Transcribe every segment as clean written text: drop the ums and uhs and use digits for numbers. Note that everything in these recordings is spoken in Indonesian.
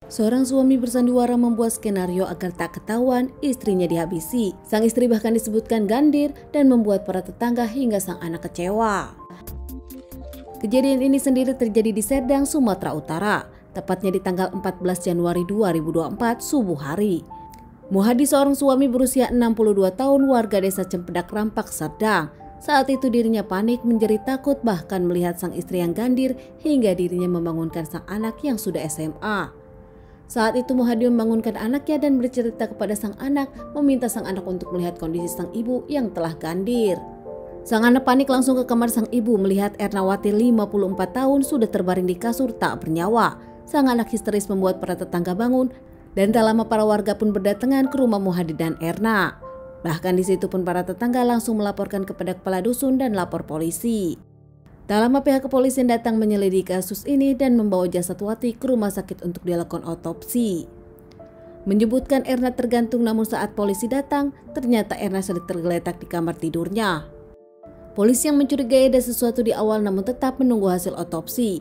Seorang suami bersandiwara membuat skenario agar tak ketahuan istrinya dihabisi. Sang istri bahkan disebutkan gandir dan membuat para tetangga hingga sang anak kecewa. Kejadian ini sendiri terjadi di Serdang, Sumatera Utara, tepatnya di tanggal 14 Januari 2024 subuh hari. Muhadi, seorang suami berusia 62 tahun warga desa Cempedak Rampak, Serdang. Saat itu dirinya panik, menjerit takut bahkan melihat sang istri yang gandir hingga dirinya membangunkan sang anak yang sudah SMA. Saat itu Muhadi membangunkan anaknya dan bercerita kepada sang anak, meminta sang anak untuk melihat kondisi sang ibu yang telah gandir. Sang anak panik langsung ke kamar sang ibu melihat Ernawati 54 tahun sudah terbaring di kasur tak bernyawa. Sang anak histeris membuat para tetangga bangun dan tak lama para warga pun berdatangan ke rumah Muhadi dan Erna. Bahkan di situ pun para tetangga langsung melaporkan kepada kepala dusun dan lapor polisi. Tak lama pihak kepolisian datang menyelidiki kasus ini dan membawa jasad Wati ke rumah sakit untuk dilakukan otopsi. Menyebutkan Erna tergantung, namun saat polisi datang, ternyata Erna sedang tergeletak di kamar tidurnya. Polisi yang mencurigai ada sesuatu di awal namun tetap menunggu hasil otopsi.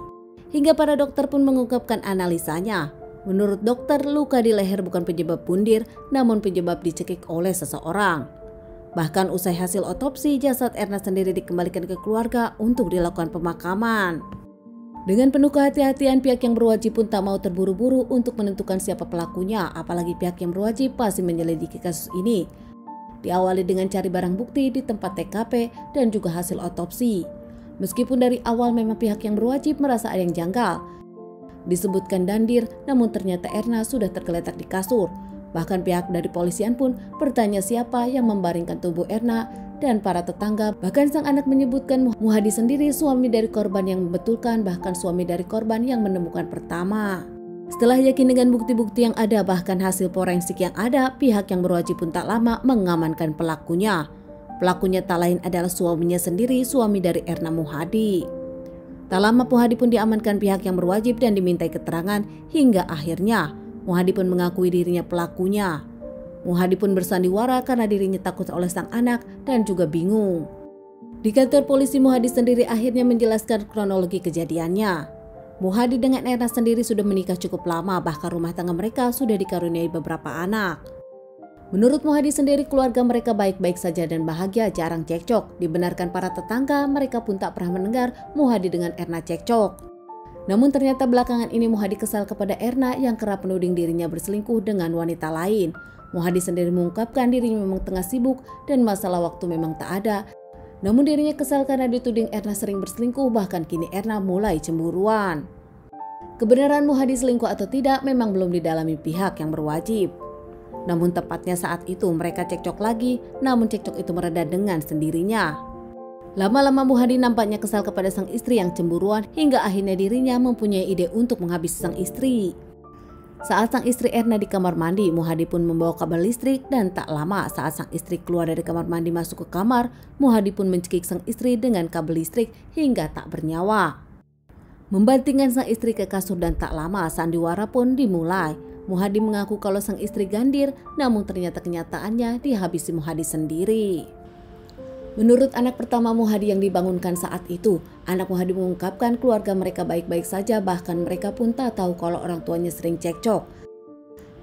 Hingga para dokter pun mengungkapkan analisanya. Menurut dokter, luka di leher bukan penyebab bundir, namun penyebab dicekik oleh seseorang. Bahkan usai hasil otopsi, jasad Erna sendiri dikembalikan ke keluarga untuk dilakukan pemakaman. Dengan penuh kehati-hatian, pihak yang berwajib pun tak mau terburu-buru untuk menentukan siapa pelakunya, apalagi pihak yang berwajib masih menyelidiki kasus ini. Diawali dengan cari barang bukti di tempat TKP dan juga hasil otopsi. Meskipun dari awal memang pihak yang berwajib merasa ada yang janggal. Disebutkan dandir, namun ternyata Erna sudah tergeletak di kasur. Bahkan pihak dari polisian pun bertanya siapa yang membaringkan tubuh Erna dan para tetangga. Bahkan sang anak menyebutkan Muhadi sendiri suami dari korban yang membetulkan, bahkan suami dari korban yang menemukan pertama. Setelah yakin dengan bukti-bukti yang ada, bahkan hasil forensik yang ada, pihak yang berwajib pun tak lama mengamankan pelakunya. Pelakunya tak lain adalah suaminya sendiri, suami dari Erna, Muhadi. Tak lama Muhadi pun diamankan pihak yang berwajib dan dimintai keterangan hingga akhirnya Muhadi pun mengakui dirinya pelakunya. Muhadi pun bersandiwara karena dirinya takut oleh sang anak dan juga bingung. Di kantor polisi, Muhadi sendiri akhirnya menjelaskan kronologi kejadiannya. Muhadi dengan Erna sendiri sudah menikah cukup lama, bahkan rumah tangga mereka sudah dikaruniai beberapa anak. Menurut Muhadi sendiri, keluarga mereka baik-baik saja dan bahagia, jarang cekcok. Dibenarkan para tetangga, mereka pun tak pernah mendengar Muhadi dengan Erna cekcok. Namun ternyata belakangan ini Muhadi kesal kepada Erna yang kerap menuding dirinya berselingkuh dengan wanita lain. Muhadi sendiri mengungkapkan dirinya memang tengah sibuk dan masalah waktu memang tak ada. Namun dirinya kesal karena dituding Erna sering berselingkuh, bahkan kini Erna mulai cemburuan. Kebenaran Muhadi selingkuh atau tidak memang belum didalami pihak yang berwajib. Namun tepatnya saat itu mereka cekcok lagi, namun cekcok itu mereda dengan sendirinya. Lama-lama Muhadi nampaknya kesal kepada sang istri yang cemburuan hingga akhirnya dirinya mempunyai ide untuk menghabisi sang istri. Saat sang istri Erna di kamar mandi, Muhadi pun membawa kabel listrik dan tak lama saat sang istri keluar dari kamar mandi masuk ke kamar, Muhadi pun mencekik sang istri dengan kabel listrik hingga tak bernyawa. Membantingkan sang istri ke kasur dan tak lama sandiwara pun dimulai. Muhadi mengaku kalau sang istri gandir, namun ternyata kenyataannya dihabisi Muhadi sendiri. Menurut anak pertama Muhadi yang dibangunkan saat itu, anak Muhadi mengungkapkan keluarga mereka baik-baik saja, bahkan mereka pun tak tahu kalau orang tuanya sering cekcok.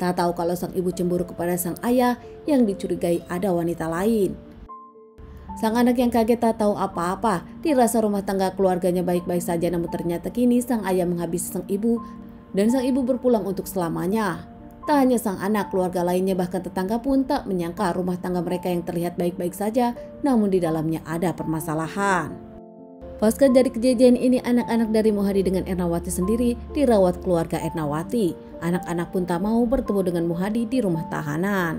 Tak tahu kalau sang ibu cemburu kepada sang ayah yang dicurigai ada wanita lain. Sang anak yang kaget tak tahu apa-apa, dirasa rumah tangga keluarganya baik-baik saja, namun ternyata kini sang ayah menghabisi sang ibu dan sang ibu berpulang untuk selamanya. Tak hanya sang anak, keluarga lainnya bahkan tetangga pun tak menyangka rumah tangga mereka yang terlihat baik-baik saja, namun di dalamnya ada permasalahan. Pasca dari kejadian ini, anak-anak dari Muhadi dengan Ernawati sendiri dirawat keluarga Ernawati. Anak-anak pun tak mau bertemu dengan Muhadi di rumah tahanan.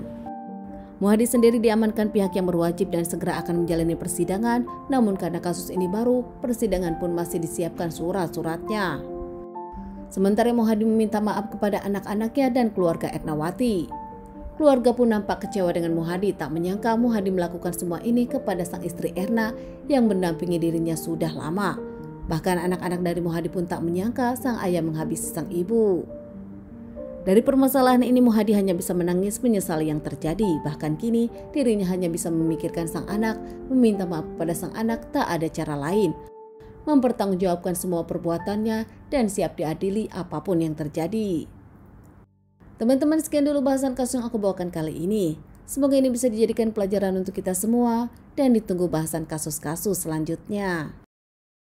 Muhadi sendiri diamankan pihak yang berwajib dan segera akan menjalani persidangan, namun karena kasus ini baru, persidangan pun masih disiapkan surat-suratnya. Sementara Muhadi meminta maaf kepada anak-anaknya dan keluarga Ernawati. Keluarga pun nampak kecewa dengan Muhadi, tak menyangka Muhadi melakukan semua ini kepada sang istri Erna yang mendampingi dirinya sudah lama. Bahkan anak-anak dari Muhadi pun tak menyangka sang ayah menghabisi sang ibu. Dari permasalahan ini Muhadi hanya bisa menangis menyesali yang terjadi. Bahkan kini dirinya hanya bisa memikirkan sang anak, meminta maaf kepada sang anak, tak ada cara lain. Mempertanggungjawabkan semua perbuatannya dan siap diadili apapun yang terjadi. Teman-teman, sekian dulu bahasan kasus yang aku bawakan kali ini. Semoga ini bisa dijadikan pelajaran untuk kita semua dan ditunggu bahasan kasus-kasus selanjutnya.